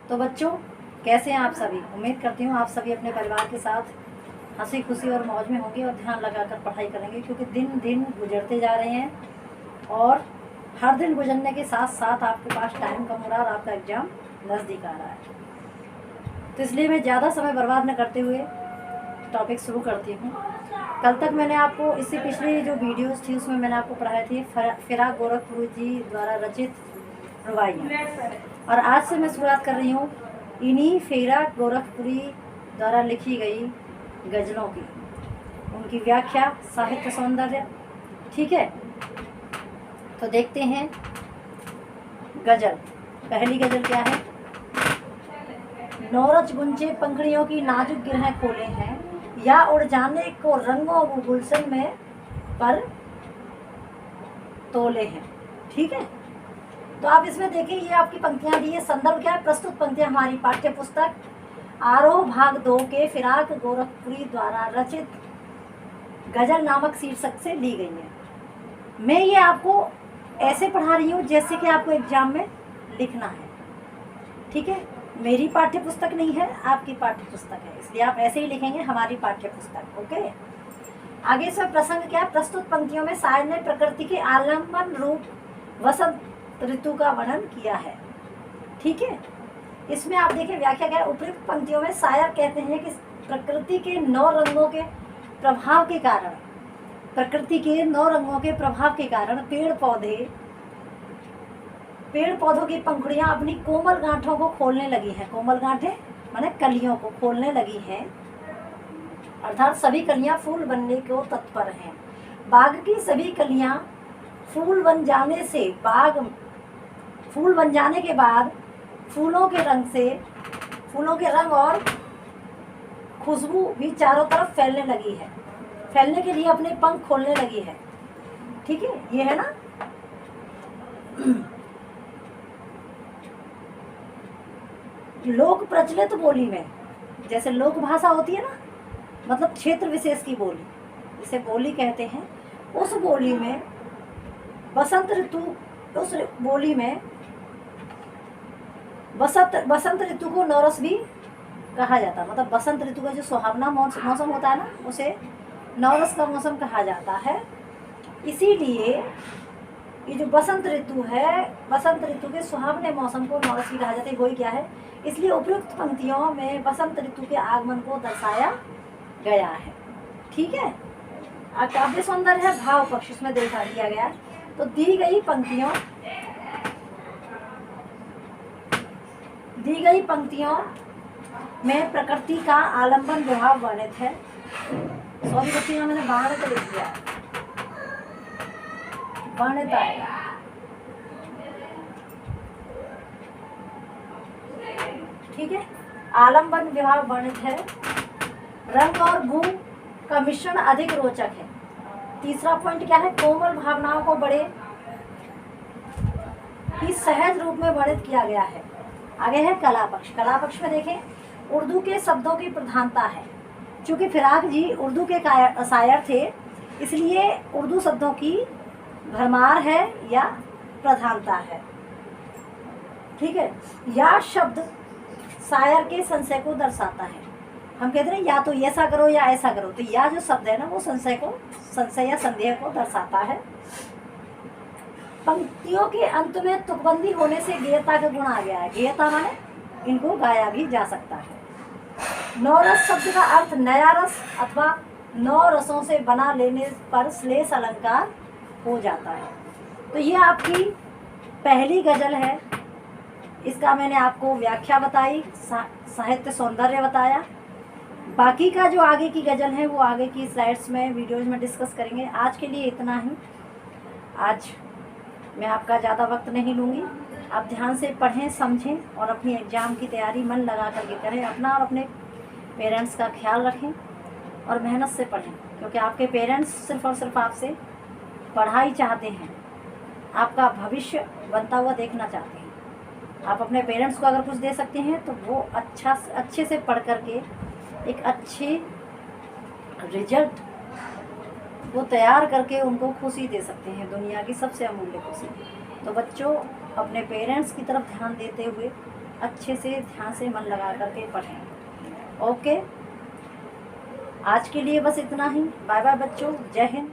तो बच्चों, कैसे हैं आप सभी? उम्मीद करती हूँ आप सभी अपने परिवार के साथ हंसी खुशी और मौज में होंगे और ध्यान लगाकर पढ़ाई करेंगे, क्योंकि दिन दिन गुजरते जा रहे हैं और हर दिन गुजरने के साथ साथ आपके पास टाइम कम हो रहा है और आपका एग्ज़ाम नज़दीक आ रहा है। तो इसलिए मैं ज़्यादा समय बर्बाद न करते हुए टॉपिक शुरू करती हूँ। कल तक मैंने आपको, इससे पिछली जो वीडियोस थी उसमें मैंने आपको पढ़ाई थी फिराक गोरखपुरी जी द्वारा रचित रुबाइयाँ, और आज से मैं शुरुआत कर रही हूँ इन्हीं फिराक गोरखपुरी द्वारा लिखी गई गज़लों की, उनकी व्याख्या, साहित्य सौंदर्य। ठीक है, तो देखते हैं गज़ल। पहली गज़ल क्या है? नौरज गुंजे पंखड़ियों की नाजुक गिरहें खोले हैं, या उड़ जाने को रंगों वो गुलशन में पर तोले हैं। ठीक है, तो आप इसमें देखिए, ये आपकी पंक्तियां दी है। संदर्भ क्या है? प्रस्तुत पंक्तियां हमारी पाठ्य पुस्तक आरोह भाग 2 के फिराक गोरखपुरी द्वारा रचित गजल नामक शीर्षक से ली गई है। मैं ये आपको ऐसे पढ़ा रही हूँ जैसे कि आपको एग्जाम में लिखना है। ठीक है, मेरी पाठ्य पुस्तक नहीं है, आपकी पाठ्य पुस्तक है, इसलिए आप ऐसे ही लिखेंगे, हमारी पाठ्य पुस्तक। ओके, आगे इसमें प्रसंग क्या है? प्रस्तुत पंक्तियों में शायर ने प्रकृति के आलम्बन रूप वसंत ऋतु का वर्णन किया है। ठीक है, इसमें आप देखिए व्याख्या क्या है। उपयुक्त पंक्तियों में शायर कहते हैं कि प्रकृति के 9 रंगों के प्रभाव के कारण, प्रकृति के 9 रंगों के प्रभाव के कारण पेड़ पौधों की पंखुड़ियां अपनी कोमल गांठों को खोलने लगी हैं। कोमल गांठें माने कलियों को खोलने लगी हैं, अर्थात सभी कलियां फूल बनने को तत्पर हैं। बाग की सभी कलियां फूल बन जाने के बाद फूलों के रंग और खुशबू भी चारों तरफ फैलने लगी है, फैलने के लिए अपने पंख खोलने लगी है। ठीक है, ये है ना। लोक प्रचलित बोली में, जैसे लोक भाषा होती है ना, मतलब क्षेत्र विशेष की बोली, जिसे बोली कहते हैं, उस बोली में बसंत ऋतु को नौरस भी कहा जाता है। मतलब बसंत ऋतु का जो सुहावना मौसम होता है ना, उसे नौरस का मौसम कहा जाता है। इसीलिए ये जो बसंत ऋतु है, बसंत ऋतु के सुहावने मौसम को नौरस भी कहा जाता है। वही क्या है? इसलिए उपयुक्त पंक्तियों में बसंत ऋतु के आगमन को दर्शाया गया है। ठीक है, काव्य सौंदर्य है, भाव पक्ष इसमें दिखा दिया गया। तो दी गई पंक्तियों में प्रकृति का आलंबन भाव वर्णित है। सॉरी बच्चियों, मैंने बाहर से लिख दिया, वर्णित आएगा। ठीक है, आलंबन विभाग वर्णित है। रंग और भू का मिश्रण अधिक रोचक है। तीसरा पॉइंट क्या है? कोमल भावनाओं को बड़े ही सहज रूप में वर्णित किया गया है। आगे है कला पक्ष। कला पक्ष में देखें, उर्दू के शब्दों की प्रधानता है। चूंकि फिराक जी उर्दू के शायर थे, इसलिए उर्दू शब्दों की भरमार है या प्रधानता है। ठीक है, या शब्द शायर के संशय को दर्शाता है। हम कहते हैं या तो ऐसा करो या ऐसा करो, तो या जो शब्द है ना, वो संशय या संदेह को दर्शाता है। पंक्तियों के अंत में तुकबंदी होने से गेयता का गुण आ गया है। गेयता माने इनको गाया भी जा सकता है। नौरस शब्द का अर्थ नया रस अथवा 9 रसों से बना लेने पर श्लेष अलंकार हो जाता है। तो ये आपकी पहली गजल है। इसका मैंने आपको व्याख्या बताई, साहित्य सौंदर्य बताया। बाकी का जो आगे की गजल है वो आगे की स्लाइड्स में, वीडियोज में डिस्कस करेंगे। आज के लिए इतना ही। आज मैं आपका ज़्यादा वक्त नहीं लूँगी। आप ध्यान से पढ़ें, समझें और अपनी एग्ज़ाम की तैयारी मन लगा करके करें। अपना और अपने पेरेंट्स का ख्याल रखें और मेहनत से पढ़ें, क्योंकि आपके पेरेंट्स सिर्फ़ और सिर्फ आपसे पढ़ाई चाहते हैं, आपका भविष्य बनता हुआ देखना चाहते हैं। आप अपने पेरेंट्स को अगर कुछ दे सकते हैं तो वो अच्छे से पढ़ करके एक अच्छे रिजल्ट वो तैयार करके उनको खुशी दे सकते हैं, दुनिया की सबसे अमूल्य खुशी। तो बच्चों, अपने पेरेंट्स की तरफ ध्यान देते हुए अच्छे से ध्यान से मन लगा करके पढ़ें। ओके, आज के लिए बस इतना ही। बाय बाय बच्चों, जय हिंद।